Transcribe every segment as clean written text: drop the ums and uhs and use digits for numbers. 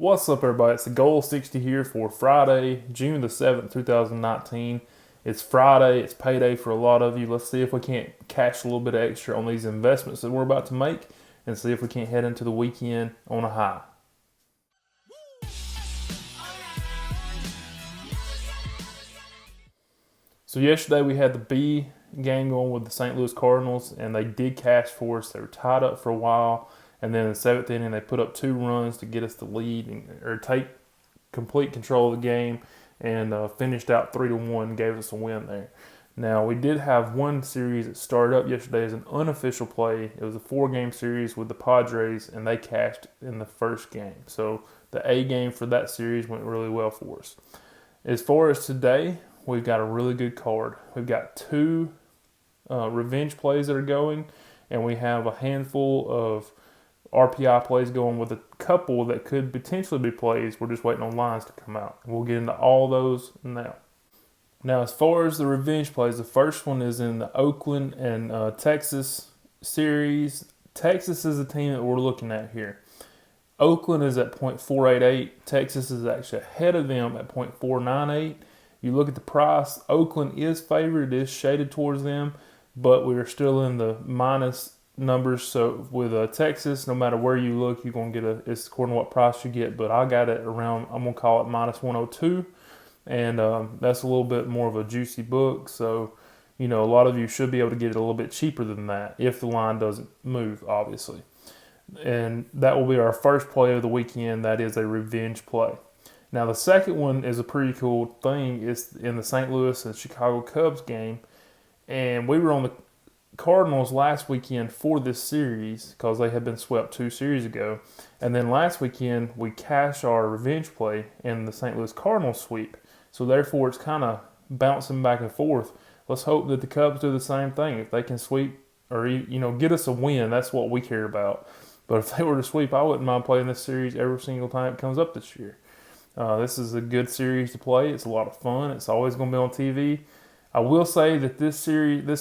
What's up, everybody? It's Thegoal60 here for Friday, June the 7th, 2019. It's Friday, it's payday for a lot of you. Let's see if we can't cash a little bit extra on these investments that we're about to make and see if we can't head into the weekend on a high. So yesterday we had the B game going with the St. Louis Cardinals, and they did cash for us. They were tied up for a while, and then in the seventh inning they put up 2 runs to get us the lead or take complete control of the game, and finished out 3-1, gave us a win there. Now we did have one series that started up yesterday as an unofficial play. It was a 4-game series with the Padres, and they cashed in the first game. So the A game for that series went really well for us. As far as today, we've got a really good card. We've got 2 revenge plays that are going, and we have a handful of RPI plays going with a couple that could potentially be plays. We're just waiting on lines to come out. We'll get into all those now. Now, as far as the revenge plays, the first one is in the Oakland and Texas series. Texas is the team that we're looking at here. Oakland is at .488. Texas is actually ahead of them at .498. You look at the price, Oakland is favored, it is shaded towards them, but we are still in the minus numbers. So with Texas, no matter where you look, you're going to get it's according to what price you get, but I got it around, I'm going to call it minus 102, and that's a little bit more of a juicy book. So, a lot of you should be able to get it a little bit cheaper than that if the line doesn't move, obviously. And that will be our first play of the weekend. That is a revenge play. Now, the second one is a pretty cool thing. It's in the St. Louis and Chicago Cubs game. And we were on the Cardinals last weekend for this series because they had been swept 2 series ago. And then last weekend, we cashed our revenge play in the St. Louis Cardinals sweep. So, therefore, it's kind of bouncing back and forth. Let's hope that the Cubs do the same thing. If they can sweep or, get us a win, that's what we care about. But if they were to sweep, I wouldn't mind playing this series every single time it comes up this year. This is a good series to play. It's a lot of fun. It's always going to be on TV. I will say that this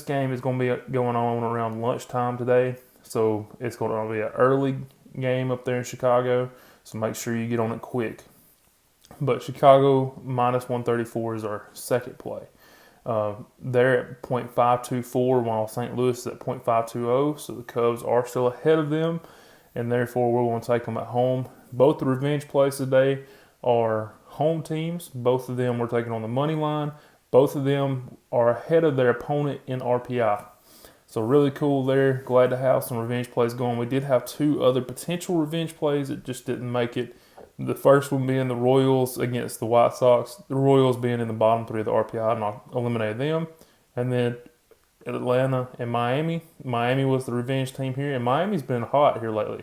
game is going to be going on around lunchtime today. So it's going to be an early game up there in Chicago. So make sure you get on it quick. But Chicago minus 134 is our second play. They're at .524 while St. Louis is at .520. So the Cubs are still ahead of them, and therefore we're going to take them at home. Both the revenge plays today are home teams. Both of them were taking on the money line. Both of them are ahead of their opponent in RPI. So really cool there. Glad to have some revenge plays going. We did have 2 other potential revenge plays that just didn't make it. The first one being the Royals against the White Sox. The Royals being in the bottom 3 of the RPI, and I eliminated them. And then Atlanta and Miami. Miami was the revenge team here, and Miami's been hot here lately.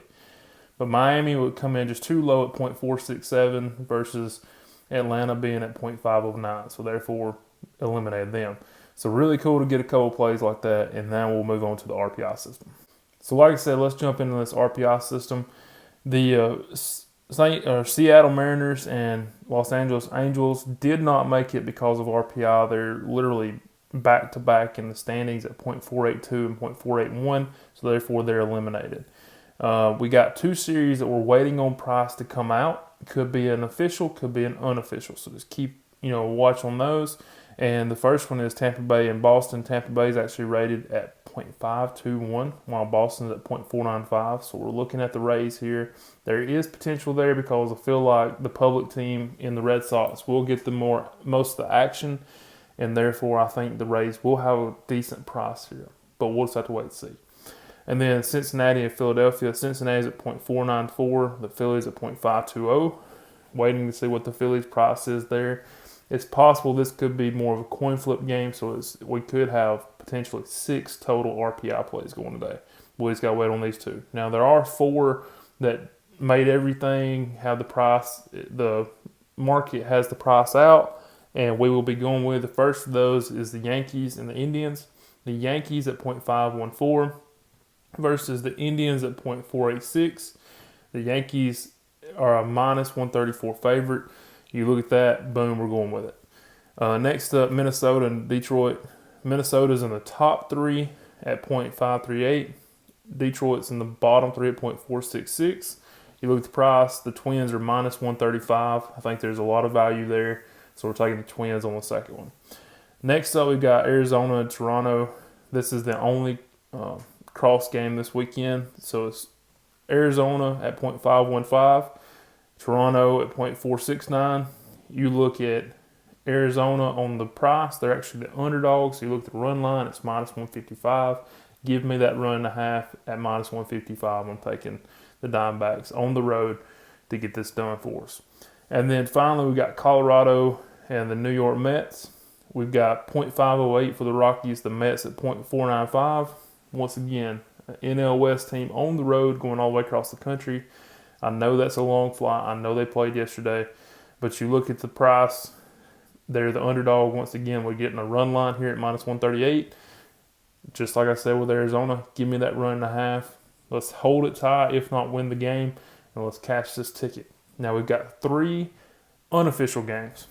But Miami would come in just too low at .467 versus Atlanta being at .509. So therefore, eliminated them. So really cool to get a couple plays like that. And now we'll move on to the RPI system. So like I said, let's jump into this RPI system. The Seattle Mariners and Los Angeles Angels did not make it because of RPI. They're literally back-to-back in the standings at .482 and .481. So therefore, they're eliminated. We got 2 series that we're waiting on price to come out. Could be an official, could be an unofficial. So just keep, watch on those. And the first one is Tampa Bay and Boston. Tampa Bay is actually rated at .521, while Boston's at .495. So we're looking at the Rays here. There is potential there because I feel like the public team in the Red Sox will get most of the action. And therefore, I think the Rays will have a decent price here. But we'll just have to wait and see. And then Cincinnati and Philadelphia. Cincinnati's at .494. The Phillies at .520. Waiting to see what the Phillies price is there. It's possible this could be more of a coin flip game, so we could have potentially 6 total RPI plays going today. We just got to wait on these 2. Now, there are 4 that made everything have the price. The market has the price out, and we will be going with the first of those is the Yankees and the Indians. The Yankees at .514. Versus the Indians at .486. The Yankees are a minus 134 favorite. You look at that, boom, we're going with it. Next up, Minnesota and Detroit. Minnesota's in the top 3 at .538. Detroit's in the bottom 3 at .466. You look at the price, the Twins are minus 135. I think there's a lot of value there, so we're taking the Twins on the second one. Next up, we've got Arizona and Toronto. This is the only cross game this weekend, so it's Arizona at .515, Toronto at .469. You look at Arizona on the price, they're actually the underdogs. So you look at the run line, it's minus 155. Give me that run and a half at minus 155. I'm taking the Diamondbacks on the road to get this done for us. And then finally, we got Colorado and the New York Mets. We've got .508 for the Rockies, the Mets at .495. Once again, an NL West team on the road going all the way across the country. I know that's a long flight. I know they played yesterday. But you look at the price, they're the underdog. Once again, we're getting a run line here at minus 138. Just like I said with Arizona, give me that run and a half. Let's hold it tight, if not win the game, and let's cash this ticket. Now we've got 3 unofficial games.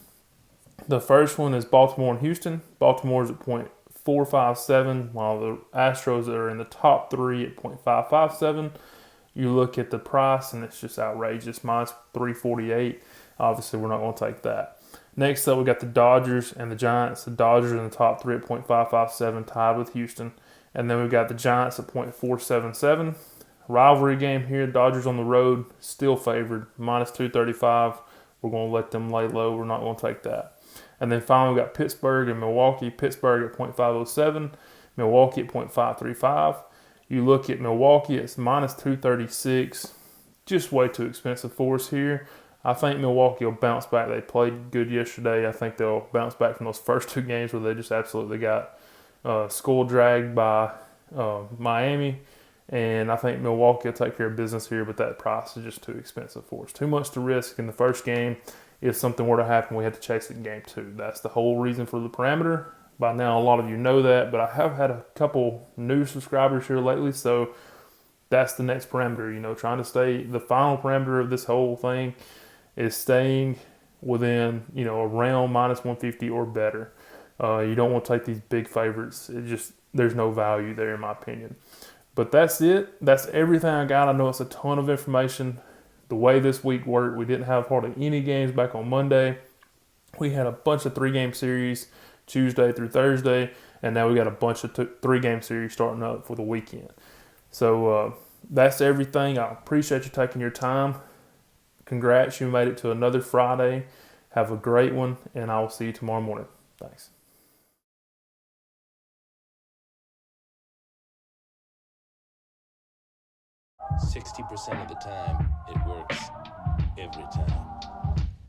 The first one is Baltimore and Houston. Baltimore's at .457, while the Astros are in the top 3 at .557. You look at the price, and it's just outrageous, minus 348. Obviously, we're not going to take that. Next up, we got the Dodgers and the Giants. The Dodgers are in the top 3 at .557, tied with Houston. And then we've got the Giants at .477. Rivalry game here. Dodgers on the road, still favored, minus 235. We're going to let them lay low. We're not going to take that. And then finally, we got Pittsburgh and Milwaukee. Pittsburgh at .507. Milwaukee at .535. You look at Milwaukee, it's minus 236. Just way too expensive for us here. I think Milwaukee will bounce back. They played good yesterday. I think they'll bounce back from those first 2 games where they just absolutely got skull dragged by Miami. And I think Milwaukee will take care of business here, but that price is just too expensive for us. Too much to risk in the first game. If something were to happen, we had to chase it in game 2. That's the whole reason for the parameter. By now, a lot of you know that, but I have had a couple new subscribers here lately, so that's the next parameter. Trying to stay, the final parameter of this whole thing is staying within, around minus 150 or better. You don't want to take these big favorites. There's no value there, in my opinion. But that's it. That's everything I got. I know it's a ton of information. The way this week worked, we didn't have hardly any games back on Monday. We had a bunch of 3-game series Tuesday through Thursday, and now we got a bunch of 3-game series starting up for the weekend. So that's everything. I appreciate you taking your time. Congrats, you made it to another Friday. Have a great one, and I will see you tomorrow morning. Thanks. "60% of the time, it works every time."